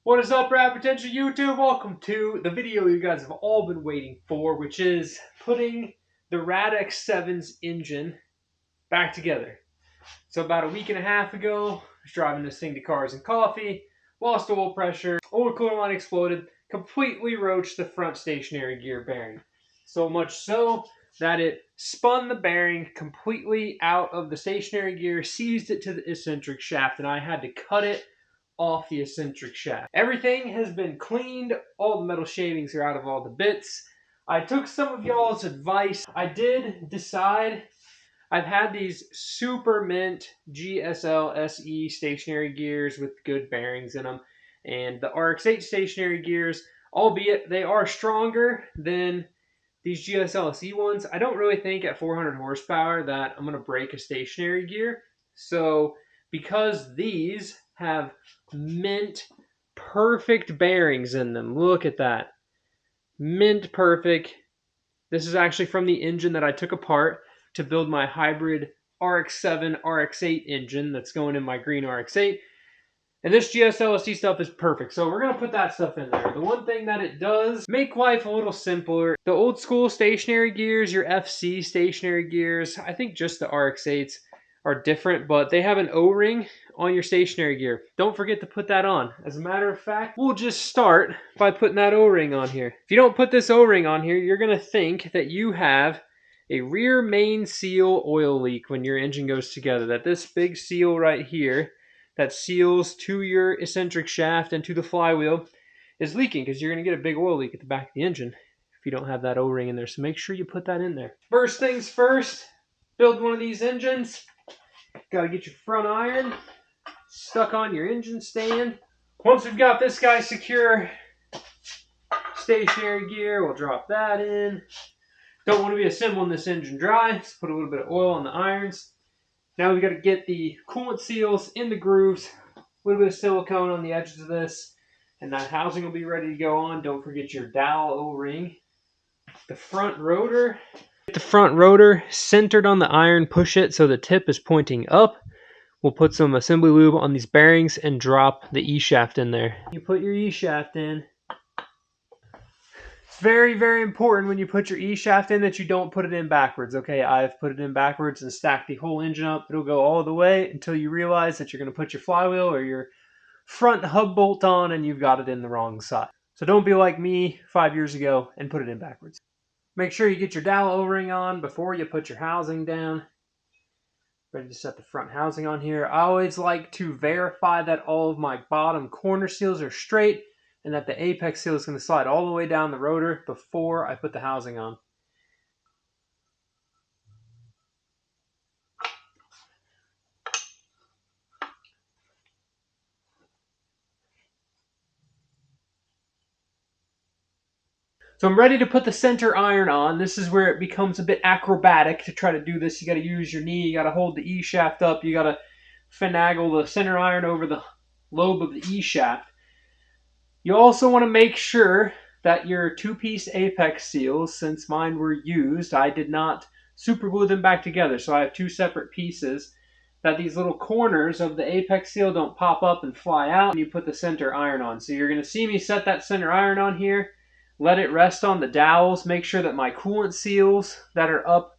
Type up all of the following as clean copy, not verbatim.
What is up, Rapid Potential YouTube? Welcome to the video you guys have all been waiting for, which is putting the RADX7's engine back together. So about a week and a half ago, I was driving this thing to Cars and Coffee, lost oil pressure, oil cooler line exploded, completely roached the front stationary gear bearing. So much so that it spun the bearing completely out of the stationary gear, seized it to the eccentric shaft, and I had to cut it off the eccentric shaft. Everything has been cleaned. All the metal shavings are out of all the bits. I took some of y'all's advice. I did decide. I've had these super mint GSL SE stationary gears with good bearings in them, and the RX8 stationary gears, albeit they are stronger than these GSL SE ones. I don't really think at 400 horsepower that I'm going to break a stationary gear. So because these have mint perfect bearings in them. Look at that. Mint perfect. This is actually from the engine that I took apart to build my hybrid RX7 RX8 engine that's going in my green RX8. And this GSLSD stuff is perfect. So we're going to put that stuff in there. The one thing that it does, make life a little simpler. The old school stationary gears, your FC stationary gears, I think just the RX8s are different, but they have an O-ring on your stationary gear. Don't forget to put that on. As a matter of fact, we'll just start by putting that O-ring on here. If you don't put this O-ring on here, you're going to think that you have a rear main seal oil leak when your engine goes together. That this big seal right here that seals to your eccentric shaft and to the flywheel is leaking because you're going to get a big oil leak at the back of the engine if you don't have that O-ring in there. So make sure you put that in there. First things first, build one of these engines. Got to get your front iron stuck on your engine stand. Once we've got this guy secure, stationary gear, we'll drop that in. Don't want to be assembling this engine dry, so put a little bit of oil on the irons. Now we've got to get the coolant seals in the grooves, a little bit of silicone on the edges of this, and that housing will be ready to go on. Don't forget your dowel O-ring. The front rotor. Get the front rotor centered on the iron, push it so the tip is pointing up. We'll put some assembly lube on these bearings and drop the E-shaft in there. You put your E-shaft in. It's very, very important when you put your E-shaft in that you don't put it in backwards. Okay, I've put it in backwards and stacked the whole engine up. It'll go all the way until you realize that you're going to put your flywheel or your front hub bolt on and you've got it in the wrong side. So don't be like me 5 years ago and put it in backwards. Make sure you get your dowel O-ring on before you put your housing down. Ready to set the front housing on here. I always like to verify that all of my bottom corner seals are straight and that the apex seal is going to slide all the way down the rotor before I put the housing on. So I'm ready to put the center iron on. This is where it becomes a bit acrobatic to try to do this. You got to use your knee. You got to hold the E-shaft up. You got to finagle the center iron over the lobe of the E-shaft. You also want to make sure that your two-piece apex seals, since mine were used, I did not super glue them back together. So I have two separate pieces, that these little corners of the apex seal don't pop up and fly out when you put the center iron on. So you're going to see me set that center iron on here. Let it rest on the dowels. Make sure that my coolant seals that are up,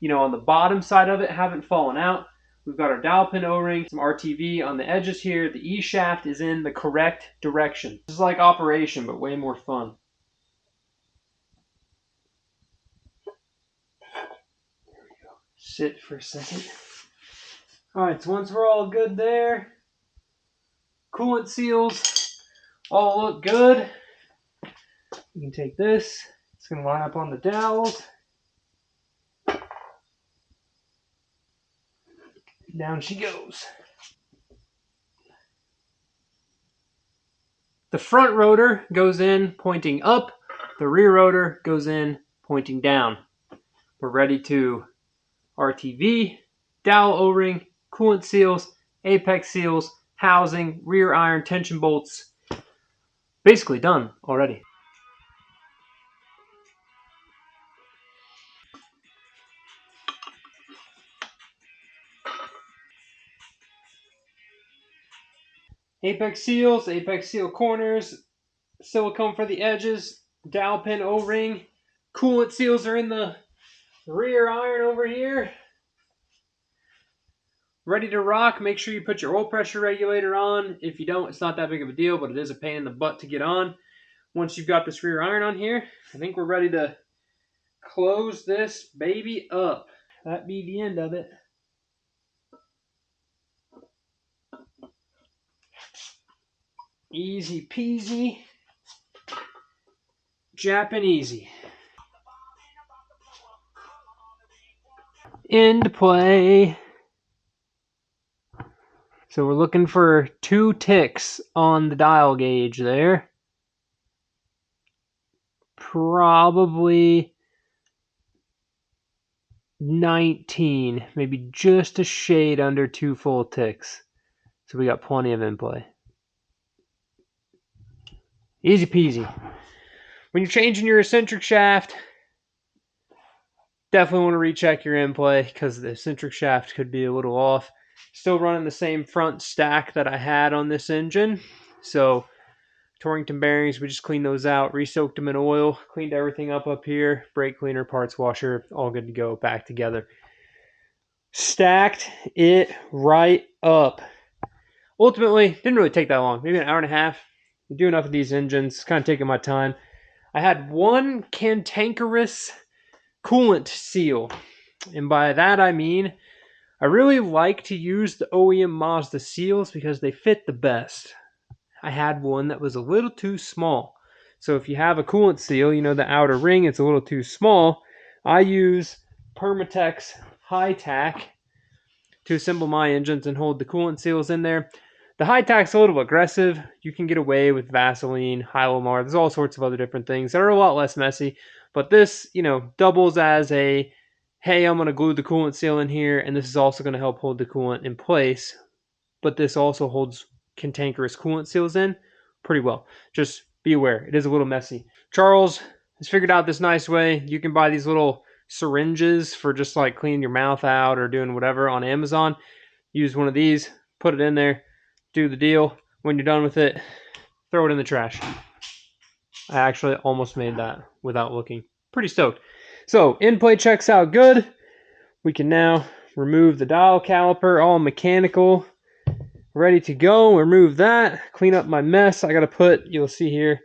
on the bottom side of it haven't fallen out. We've got our dowel pin O-ring, some RTV on the edges here. The E-shaft is in the correct direction. This is like operation, but way more fun. There we go. Sit for a second. All right, so once we're all good there, coolant seals all look good. You can take this. It's going to line up on the dowels. Down she goes. The front rotor goes in pointing up. The rear rotor goes in pointing down. We're ready to RTV, dowel O-ring, coolant seals, apex seals, housing, rear iron, tension bolts. Basically done already. Apex seal corners, silicone for the edges, dowel pin O-ring. Coolant seals are in the rear iron over here. Ready to rock. Make sure you put your oil pressure regulator on. If you don't, it's not that big of a deal, but it is a pain in the butt to get on. Once you've got this rear iron on here, I think we're ready to close this baby up. That be the end of it. Easy peasy, Japanesey. Into play. So we're looking for 2 ticks on the dial gauge there. Probably 19, maybe just a shade under 2 full ticks. So we got plenty of in play. Easy peasy. When you're changing your eccentric shaft, definitely want to recheck your in play because the eccentric shaft could be a little off. Still running the same front stack that I had on this engine. So Torrington bearings, we just cleaned those out, re-soaked them in oil, cleaned everything up here, brake cleaner, parts washer, all good to go, back together. Stacked it right up. Ultimately, didn't really take that long, maybe an hour and a half. I do enough of these engines, kind of taking my time. I had one cantankerous coolant seal, and by that I mean I really like to use the OEM Mazda seals because they fit the best. I had one that was a little too small. So if you have a coolant seal, you know the outer ring, it's a little too small. I use Permatex High Tack to assemble my engines and hold the coolant seals in there. The High Tack's a little aggressive. You can get away with Vaseline, Hylomar. There's all sorts of other different things that are a lot less messy. But this, doubles as a, hey, I'm going to glue the coolant seal in here, and this is also going to help hold the coolant in place. But this also holds cantankerous coolant seals in pretty well. Just be aware, it is a little messy. Charles has figured out this nice way. You can buy these little syringes for just like cleaning your mouth out or doing whatever on Amazon. Use one of these, put it in there, do the deal. When you're done with it, throw it in the trash. I actually almost made that without looking. Pretty stoked. So, in-play checks out good. We can now remove the dial caliper, all mechanical. Ready to go. Remove that. Clean up my mess. I got to put, you'll see here,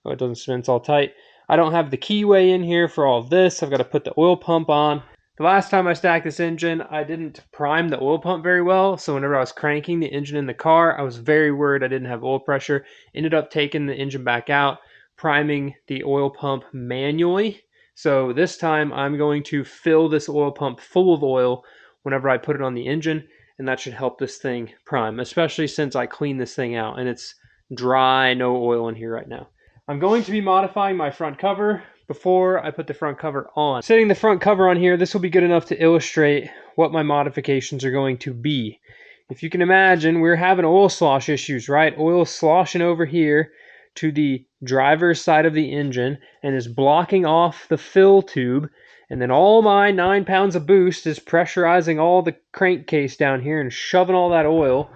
oh, it doesn't spin, it's all tight. I don't have the keyway in here for all of this. I've got to put the oil pump on. The last time I stacked this engine, I didn't prime the oil pump very well. So whenever I was cranking the engine in the car, I was very worried I didn't have oil pressure. Ended up taking the engine back out, priming the oil pump manually. So this time I'm going to fill this oil pump full of oil whenever I put it on the engine. And that should help this thing prime, especially since I cleaned this thing out and it's dry, no oil in here right now. I'm going to be modifying my front cover before I put the front cover on. Setting the front cover on here, this will be good enough to illustrate what my modifications are going to be. If you can imagine, we're having oil slosh issues, right? Oil sloshing over here to the driver's side of the engine and is blocking off the fill tube. And then all my 9 pounds of boost is pressurizing all the crankcase down here and shoving all that oil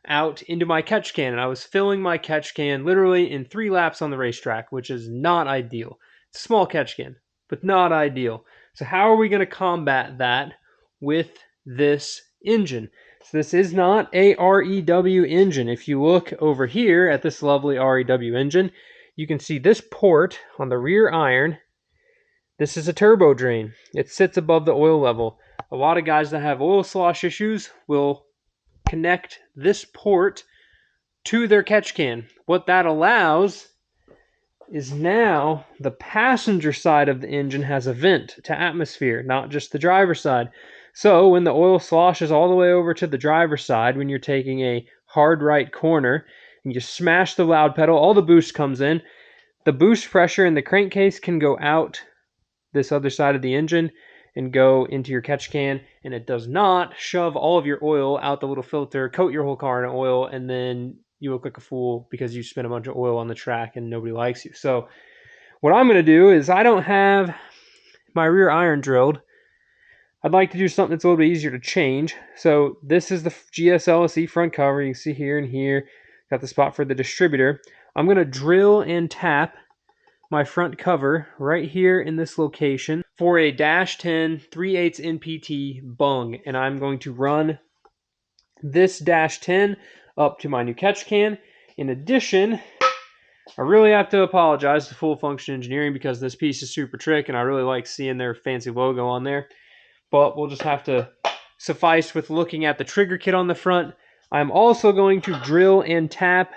out into my catch can. And I was filling my catch can literally in 3 laps on the racetrack, which is not ideal. It's a small catch can, but not ideal. So how are we going to combat that with this engine? So this is not a REW engine. If you look over here at this lovely REW engine, you can see this port on the rear iron. This is a turbo drain. It sits above the oil level. A lot of guys that have oil slosh issues will connect this port to their catch can. What that allows is now the passenger side of the engine has a vent to atmosphere, not just the driver's side. So when the oil sloshes all the way over to the driver's side, when you're taking a hard right corner and you smash the loud pedal, all the boost comes in. The boost pressure in the crankcase can go out this other side of the engine and go into your catch can, and it does not shove all of your oil out the little filter, coat your whole car in oil, and then you look like a fool because you spent a bunch of oil on the track and nobody likes you. So what I'm going to do is, I don't have my rear iron drilled. I'd like to do something that's a little bit easier to change. So this is the GS LSE front cover. You can see here and here. got the spot for the distributor. I'm going to drill and tap my front cover right here in this location for a -10 3/8 NPT bung, and I'm going to run this -10 up to my new catch can. In addition, I really have to apologize to Full Function Engineering because this piece is super trick and I really like seeing their fancy logo on there. But we'll just have to suffice with looking at the trigger kit on the front. I'm also going to drill and tap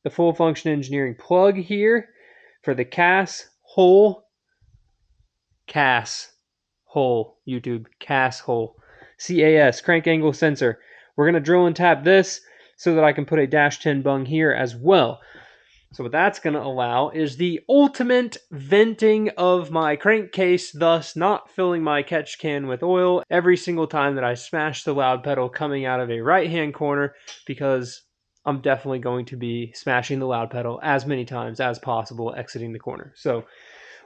the Full Function Engineering plug here for the CAS hole, YouTube, CAS hole, CAS, crank angle sensor. We're going to drill and tap this so that I can put a -10 bung here as well. So what that's going to allow is the ultimate venting of my crankcase, thus not filling my catch can with oil every single time that I smash the loud pedal coming out of a right-hand corner, because I'm definitely going to be smashing the loud pedal as many times as possible exiting the corner. So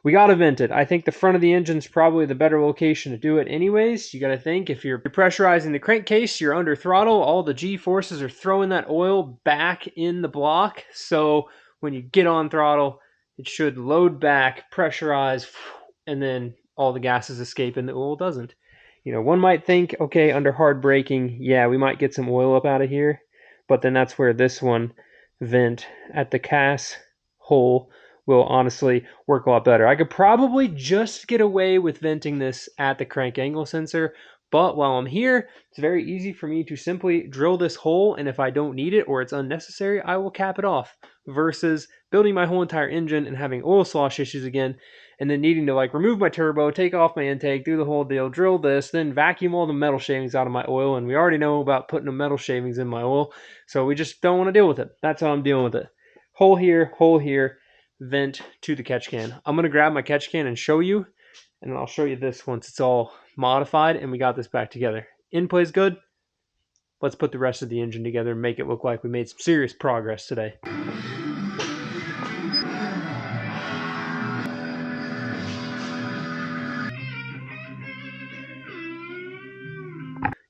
we got to vent it. I think the front of the engine is probably the better location to do it anyways. You got to think, if you're pressurizing the crankcase, you're under throttle, all the G forces are throwing that oil back in the block. So when you get on throttle, it should load back, pressurize, and then all the gases escape and the oil doesn't. You know, one might think, okay, under hard braking, yeah, we might get some oil up out of here. But then that's where this one vent at the CAS hole will honestly work a lot better. I could probably just get away with venting this at the crank angle sensor, but while I'm here, it's very easy for me to simply drill this hole, and if I don't need it or it's unnecessary, I will cap it off, versus building my whole entire engine and having oil slosh issues again, and then needing to like remove my turbo, take off my intake, do the whole deal, drill this, then vacuum all the metal shavings out of my oil, and we already know about putting the metal shavings in my oil, so we just don't want to deal with it. That's how I'm dealing with it. Hole here, vent to the catch can. I'm going to grab my catch can and show you, and I'll show you this once it's all modified and we got this back together. In plays good. Let's put the rest of the engine together and make it look like we made some serious progress today.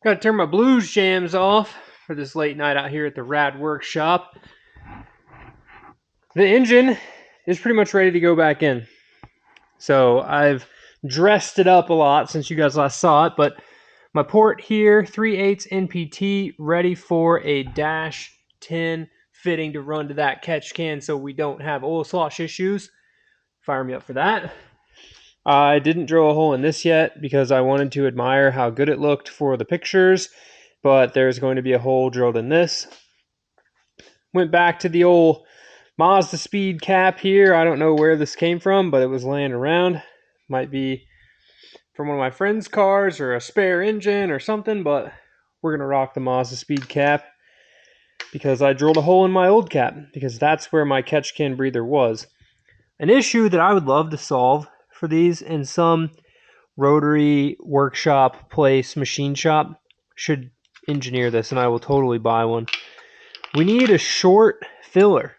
Got to turn my blues jams off for this late night out here at the Rad workshop. The engine is pretty much ready to go back in. So I've dressed it up a lot since you guys last saw it, but my port here, 3/8 NPT, ready for a -10 fitting to run to that catch can so we don't have oil slosh issues. Fire me up for that. I didn't drill a hole in this yet because I wanted to admire how good it looked for the pictures, but there's going to be a hole drilled in this. Went back to the old Mazda speed cap here. I don't know where this came from, but it was laying around. Might be from one of my friend's cars or a spare engine or something, but we're going to rock the Mazda speed cap because I drilled a hole in my old cap because that's where my catch can breather was. An issue that I would love to solve for these, and some Rotary workshop place machine shop should engineer this, and I will totally buy one. We need a short filler.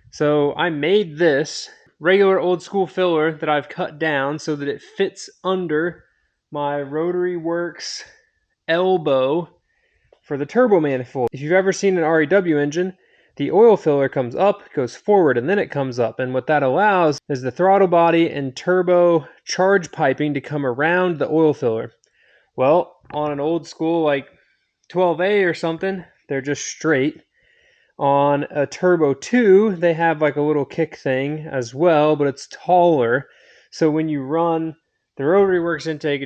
So I made this regular old school filler that I've cut down so that it fits under my Rotary Works elbow for the turbo manifold. If you've ever seen an RAW engine, the oil filler comes up, goes forward, and then it comes up. And what that allows is the throttle body and turbo charge piping to come around the oil filler. Well, on an old school like 12A or something, they're just straight. On a Turbo 2, they have like a little kick thing as well, but it's taller. So when you run the Rotary Works intake, it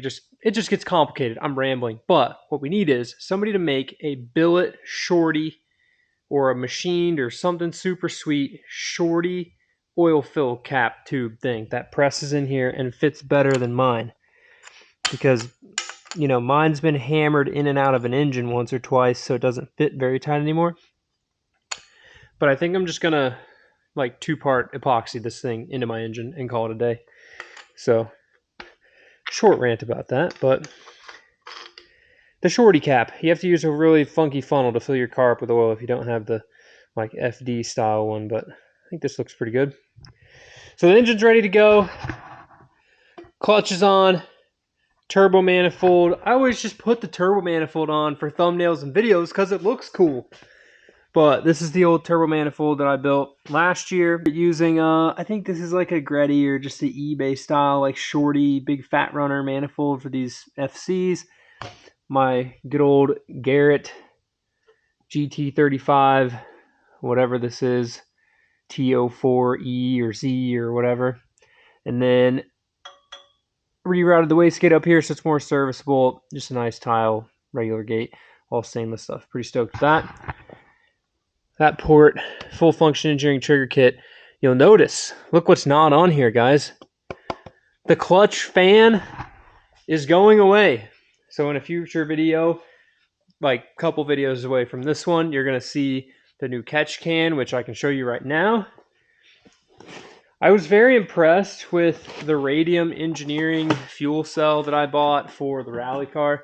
just gets complicated. I'm rambling. But what we need is somebody to make a billet shorty or a machined or something super sweet shorty oil fill cap tube thing that presses in here and fits better than mine. Because, you know, mine's been hammered in and out of an engine once or twice, so it doesn't fit very tight anymore. But I think I'm just going to like 2-part epoxy this thing into my engine and call it a day. So, short rant about that, but the shorty cap. You have to use a really funky funnel to fill your car up with oil if you don't have the like FD style one, but I think this looks pretty good. So the engine's ready to go. Clutch is on. Turbo manifold. I always just put the turbo manifold on for thumbnails and videos because it looks cool. But this is the old turbo manifold that I built last year using, I think this is like a Gretty or just the eBay style, like shorty, big fat runner manifold for these FCs. My good old Garrett GT35, whatever this is, TO4E or Z or whatever. And then rerouted the wastegate up here so it's more serviceable. Just a nice tile, regular gate, all stainless stuff. Pretty stoked with that. That port, full function engineering trigger kit. You'll notice, look what's not on here, guys. The clutch fan is going away. So in a future video, like a couple videos away from this one, you're going to see the new catch can, which I can show you right now. I was very impressed with the Radium Engineering fuel cell that I bought for the rally car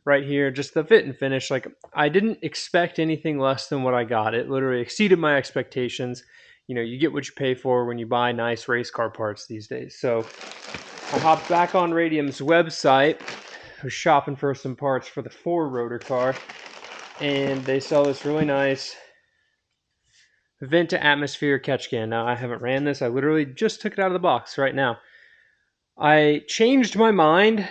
right here. Just the fit and finish. Like, I didn't expect anything less than what I got. It literally exceeded my expectations. You know, you get what you pay for when you buy nice race car parts these days. So I hopped back on Radium's website. I was shopping for some parts for the 4-rotor car, and they sell this really nice vent to atmosphere catch can. Now, I haven't ran this. I literally just took it out of the box right now. I changed my mind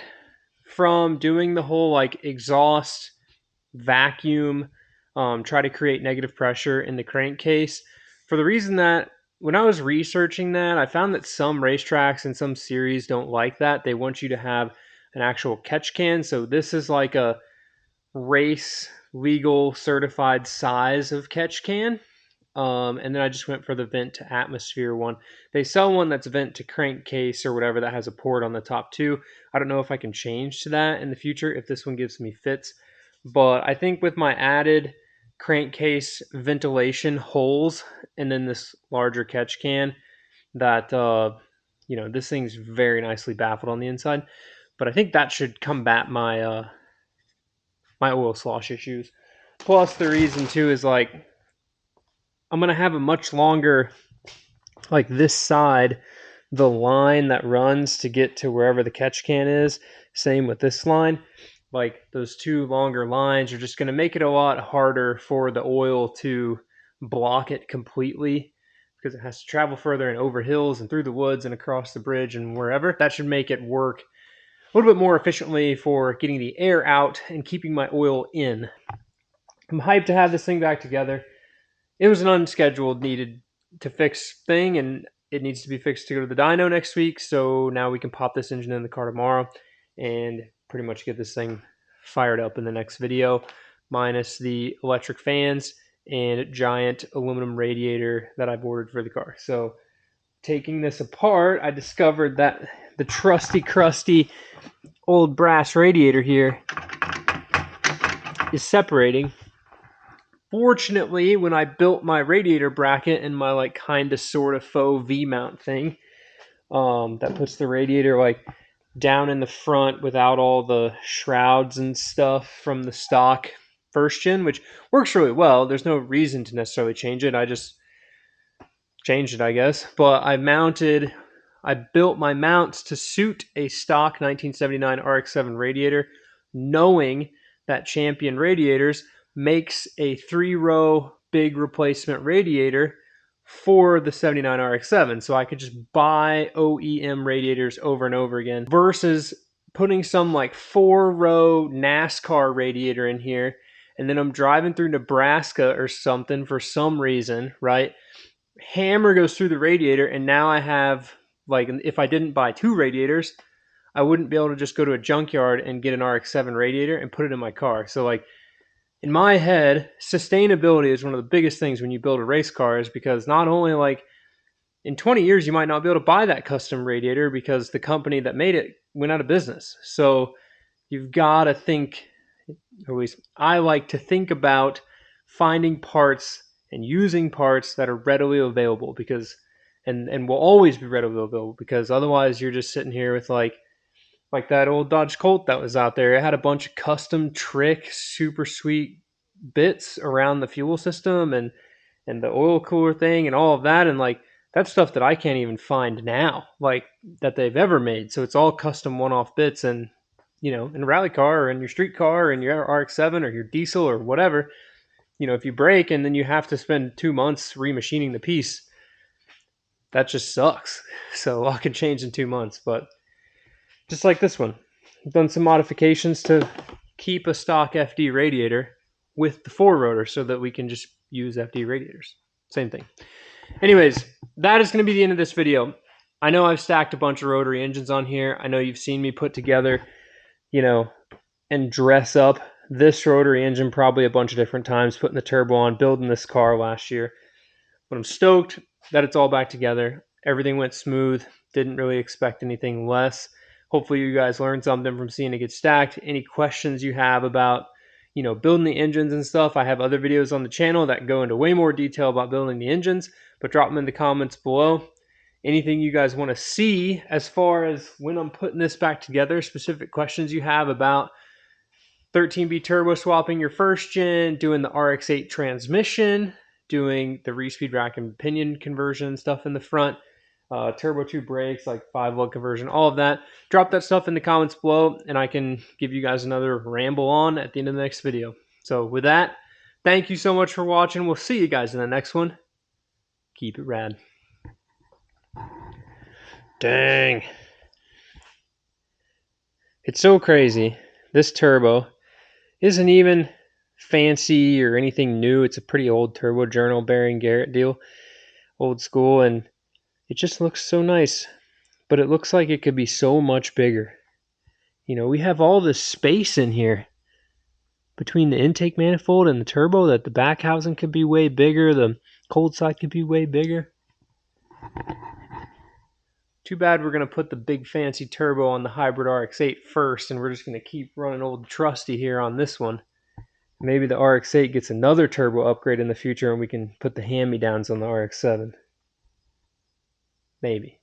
from doing the whole like exhaust vacuum, try to create negative pressure in the crankcase, for the reason that when I was researching that, I found that some racetracks and some series don't like that. They want you to have an actual catch can. So this is like a race legal certified size of catch can. And then I just went for the vent to atmosphere one. They sell one that's vent to crankcase or whatever that has a port on the top too. I don't know if I can change to that in the future if this one gives me fits. But I think with my added crankcase ventilation holes and then this larger catch can, that you know, this thing's very nicely baffled on the inside. But I think that should combat my my oil slosh issues. Plus the reason too is like I'm going to have a much longer, like this side, the line that runs to get to wherever the catch can is. Same with this line. Like those two longer lines are just going to make it a lot harder for the oil to block it completely because it has to travel further and over hills and through the woods and across the bridge and wherever. That should make it work a little bit more efficiently for getting the air out and keeping my oil in. I'm hyped to have this thing back together. It was an unscheduled, needed to fix thing, and it needs to be fixed to go to the dyno next week. So now we can pop this engine in the car tomorrow and pretty much get this thing fired up in the next video, minus the electric fans and giant aluminum radiator that I've ordered for the car. So taking this apart, I discovered that the trusty, crusty old brass radiator here is separating. Fortunately, when I built my radiator bracket and my like kind of sort of faux V-mount thing, that puts the radiator like down in the front without all the shrouds and stuff from the stock first gen, which works really well. There's no reason to necessarily change it. I just changed it, I guess. But I built my mounts to suit a stock 1979 RX7 radiator, knowing that Champion Radiators makes a 3-row big replacement radiator for the 79 RX7. So I could just buy OEM radiators over and over again versus putting some like 4-row NASCAR radiator in here. And then I'm driving through Nebraska or something for some reason, right? Hammer goes through the radiator, and now I have, like, if I didn't buy 2 radiators, I wouldn't be able to just go to a junkyard and get an RX-7 radiator and put it in my car. So, like, in my head, sustainability is one of the biggest things when you build a race car, is because not only, like, in 20 years, you might not be able to buy that custom radiator because the company that made it went out of business. So you've got to think, or at least I like to think about finding parts and using parts that are readily available, because and will always be readily available, because otherwise you're just sitting here with like that old Dodge Colt that was out there. It had a bunch of custom trick, super sweet bits around the fuel system and the oil cooler thing and all of that, and like that's stuff that I can't even find now, like that they've ever made. So it's all custom one-off bits, and you know, in a rally car or in your street car or in your RX-7 or your diesel or whatever, if you break and then you have to spend 2 months remachining the piece, that just sucks. So a lot can change in 2 months, but just like this one, I've done some modifications to keep a stock FD radiator with the 4-rotor so that we can just use FD radiators. Same thing. Anyways, that is going to be the end of this video. I know I've stacked a bunch of rotary engines on here. I know you've seen me put together, and dress up this rotary engine probably a bunch of different times, putting the turbo on, building this car last year. But I'm stoked that it's all back together. Everything went smooth. Didn't really expect anything less. Hopefully you guys learned something from seeing it get stacked. Any questions you have about, building the engines and stuff, I have other videos on the channel that go into way more detail about building the engines, but drop them in the comments below. Anything you guys want to see as far as when I'm putting this back together, specific questions you have about 13B turbo swapping your first gen, doing the RX8 transmission, doing the re-speed rack and pinion conversion stuff in the front, turbo 2 brakes, like 5-lug conversion, all of that. Drop that stuff in the comments below, and I can give you guys another ramble on at the end of the next video. So with that, thank you so much for watching. We'll see you guys in the next one. Keep it rad. Dang. It's so crazy. This turbo isn't even fancy or anything new. It's a pretty old turbo journal bearing Garrett deal. Old school, and it just looks so nice. But it looks like it could be so much bigger. We have all this space in here between the intake manifold and the turbo that the back housing could be way bigger. The cold side could be way bigger. Too bad we're going to put the big fancy turbo on the hybrid RX8 first, and we're just going to keep running old trusty here on this one. Maybe the RX8 gets another turbo upgrade in the future and we can put the hand-me-downs on the RX7. Maybe.